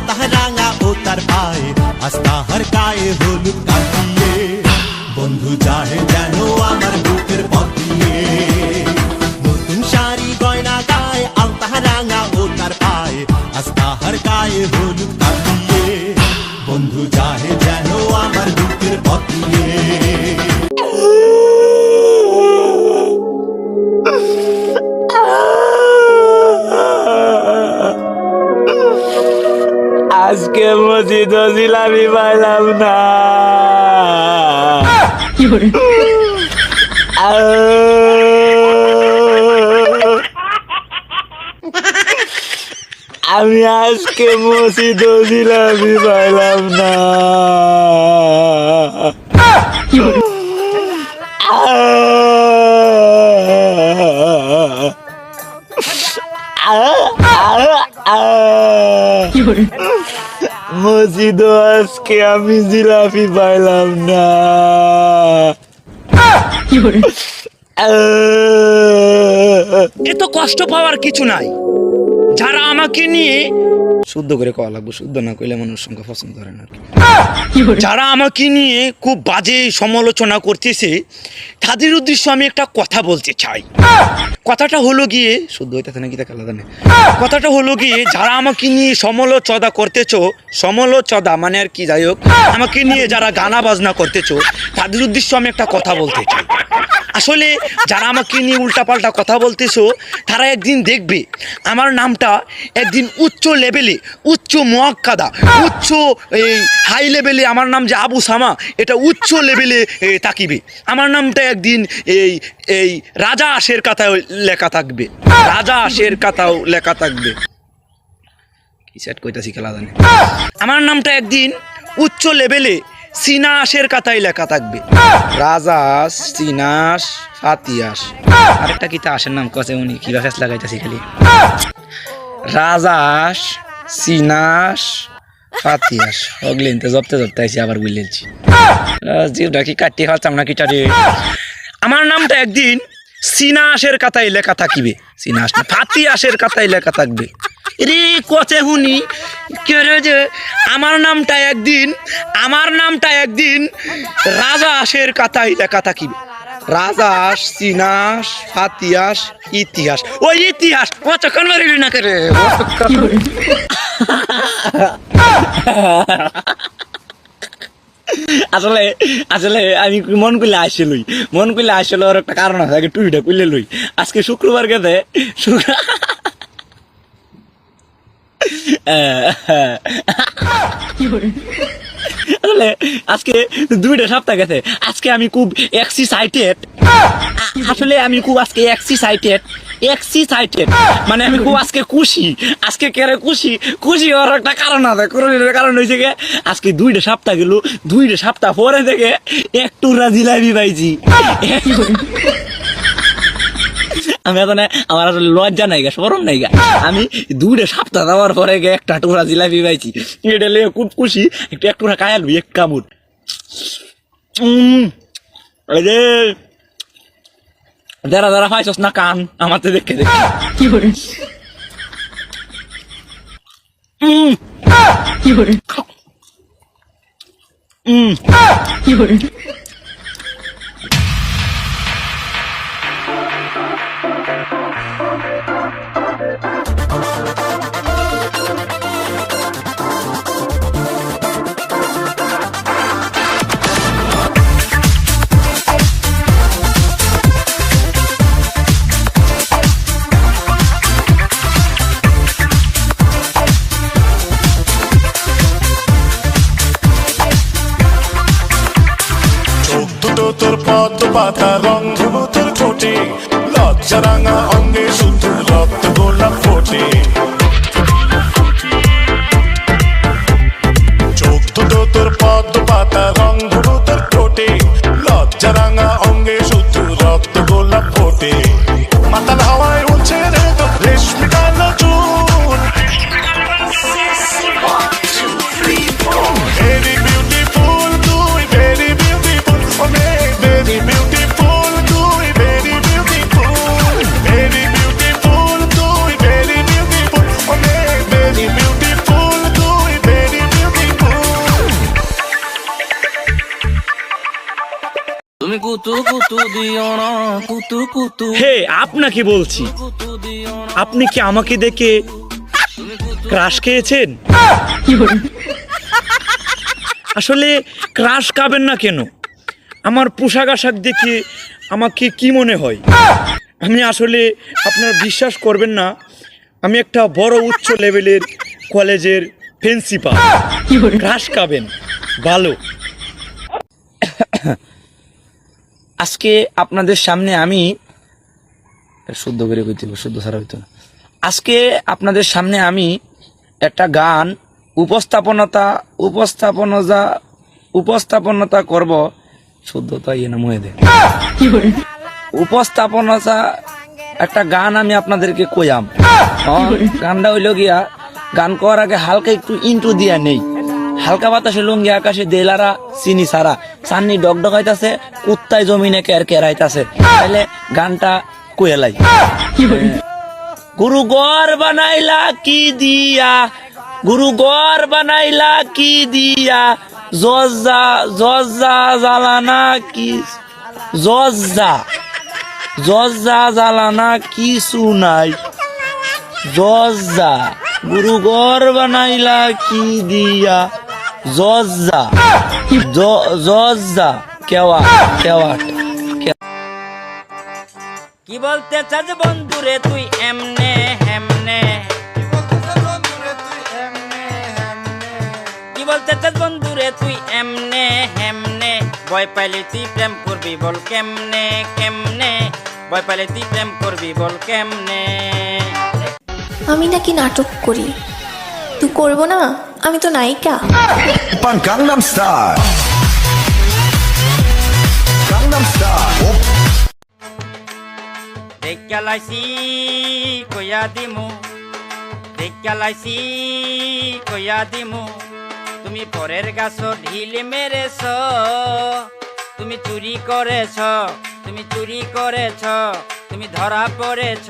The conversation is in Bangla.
আলতা রাঙা ও তার পায়ে আস্তা হার গায়ে হলুদ কাটিয়ে বন্ধু যায় যেন আমার বুকের পথ দিয়ে নতুন শাড়ি গয়না গায়ে আলতা রাঙা ও তার পায়ে আস্তা হার গায়ে হলুদ কাটিয়ে বন্ধু যায় যেন আমার বুকের পথ দিয়ে আজকে মসজিদ জিলাপি পাইলাম না। আমি আজকে মসজিদ জিলাপি পাইলাম না। মসজিদ আজকে আমি জিলাপি পাইলাম না। এত কষ্ট পাওয়ার কিছু নাই। যারা আমাকে নিয়ে শুদ্ধ করে কওয়া লাগবে, শুদ্ধ না কইলে মানুষ সঙ্গে পছন্দ করে না। যারা আমাকে নিয়ে খুব বাজে সমালোচনা করতেছে তাদের উদ্দেশ্যে আমি একটা কথা বলতে চাই। কথাটা হলো গিয়ে শুদ্ধ হইতেছে না, কিতা খেলা জানে। কথাটা হলো গিয়ে যারা আমাকে নিয়ে সমালোচনা করতেছো, সমালোচনা মানে আর কি, যাই হোক, আমাকে নিয়ে যারা গানা বাজনা করতেছো তাদের উদ্দেশ্যে আমি একটা কথা বলতে চাই। আসলে যারা আমাকে নিয়ে উল্টাপাল্টা কথা বলতেছো তারা একদিন দেখবে আমার নামটা একদিন উচ্চ লেভেলে, উচ্চ মুআক্কাদা, উচ্চ এই হাই লেভেলে আমার নাম যে আবু সামা, এটা উচ্চ লেভেলে তাকিবে। আমার নামটা একদিন এই এই রাজা আশের কাতাও লেখা থাকবে, রাজা আশের কাতাও লেখা থাকবে। কি সেট কইতাছি খেলা জানে। আমার নামটা একদিন উচ্চ লেভেলে সিনাসের কাতায় লেখা থাকবে, রাজাস সিনাস ফাতিয়াস। আরেকটা কিতা আসের নাম কছে উনি কি ফেস লাগাইতাছি খালি, রাজাস সিনাস ফাতিয়াস হগলেন তো জপতে জপতে আইছি আবার বুঝলেছি জিওটা কি কাটিয়ে খাচ্ছাম না কিটা রে। আমার নামটা একদিন সিনাসের কাতায় লেখা থাকিবে, সিনাস না ফাতিয়াসের কাতায় লেখা থাকবে। রে কচে হুনি কে রে যে আমার নামটা একদিন রাজা আশের কাতায় লেখা থাকিবে, রাজাস সিনাস ফাতিয়াস ইতিহাস। ওই ইতিহাস কতক্ষণ মারিলি না করে। আসলে আসলে আমি মন করলে আসলে ওর একটা কারণ আছে, আগে টুইটা করলে লই। আজকে শুক্রবার গেছে, আসলে আজকে 2টা সপ্তাহ গেছে। আজকে আমি খুব এক্সাইটেড, আসলে আমি খুব আজকে এক্সাইটেড, মানে আমি খুব আজকে খুশি। আজকে কেরে খুশি হওয়ার একটা কারণ আছে। কারণ হয়েছে গে আজকে 2টা সপ্তাহ গেল, 2টা সপ্তাহ পরে থেকে একটু জিলাপি পাইছি। আমি এখন আমার আসলে লজ্জা নাই গা, শরম নাই গা। আমি 2টা সপ্তাহ দেওয়ার পরে একটা টুকরা জিলাপি পাইছি, এটা লেগে খুব খুশি। একটু টুকরা খায়াল এক কামড়। যারা যারা পাইছস না কান আমার তো দেখে কি করে কি করে তোর পদ পাতা রং ধুলো তোর ঠোঁটে, লজ্জা রাঙা অঙ্গে শুধু রক্ত গোলাপ ফোটে। চোখ দুটো তোর পদ পাতা রং ধুলো তোর ঠোঁটে, লজ্জা রাঙা অঙ্গে শুধু রক্ত গোলাপ ফোটে। মাতাল হাওয়ায় উঠছে রে তোর রেশমি কালো চুল, ভেরি বিউটিফুল তুই, ভেরি বিউটিফুল, ভেরি বিউটিফুল তুই, ভেরি বিউটিফুল, ভেরি বিউটিফুল। তুমি কুতু কুতু দিও না, কুতু কুতু হে আপনাকে বলছি, কুতু দিও না। আপনি কি আমাকে দেখে ক্রাশ খেয়েছেন? আসলে ক্রাশ খাবেন না কেন? আমার পোশাক আশাক দেখে আমাকে কি মনে হয়? আমি আসলে, আপনারা বিশ্বাস করবেন না, আমি একটা বড় উচ্চ লেভেলের কলেজের প্রিন্সিপাল। ক্রাশ খাবেন ভালো। আজকে আপনাদের সামনে আমি শুদ্ধ করে কইতে হবে, শুদ্ধ ছাড়া হইতো না। আজকে আপনাদের সামনে আমি একটা গান উপস্থাপনতা করব। শুদ্ধতা ইয়ে না মনে দেয় উপস্থাপনতা একটা গান আমি আপনাদেরকে কইয়াম। গানটা হইল গিয়া, গান করার আগে হালকা একটু ইন্ট্রো দিয়া নেই। হালকা বাতাসে লুঙ্গি আকাশে দেলারা চিনি সারা চান্নি ডগডগ হইতাছে, কুত্তায় জমিনে কের কের হইতাছে। তাহলে গানটা কইলাই। গুরু গর বানাইলা কি দিয়া, গুরু গর বানাইলা কি দিয়া, জজ্জা জজ্জা জ্বালানা কি, জজ্জা জজ্জা জ্বালানা কিছু নাই। জজ্জা গুরু গর বানাইলা কি দিয়া, জজ্জা জজ্জা কেওয়া কেওয়া। কি বলতে চাস বন্ধুরে তুই এমনে হেমনে, কি বলতে চাস বন্ধুরে তুই এমনে হেমনে, ভয় পাইলে তুই প্রেম করবি বল কেমনে কেমনে, ভয় পাইলে তুই প্রেম করবি বল কেমনে। আমি নাকি নাটক করি, তুই করবো না? আমি তো নায়িকা। Open Gangnam Style. Gangnam Style. দেখা লাইছি কইয়া দিমু, দেখা লাইছি কইয়া দিমু, তুমি পরের গাছ ঢিল মেরেছ, তুমি চুরি করেছ, তুমি চুরি করেছ, তুমি ধরা পড়েছ।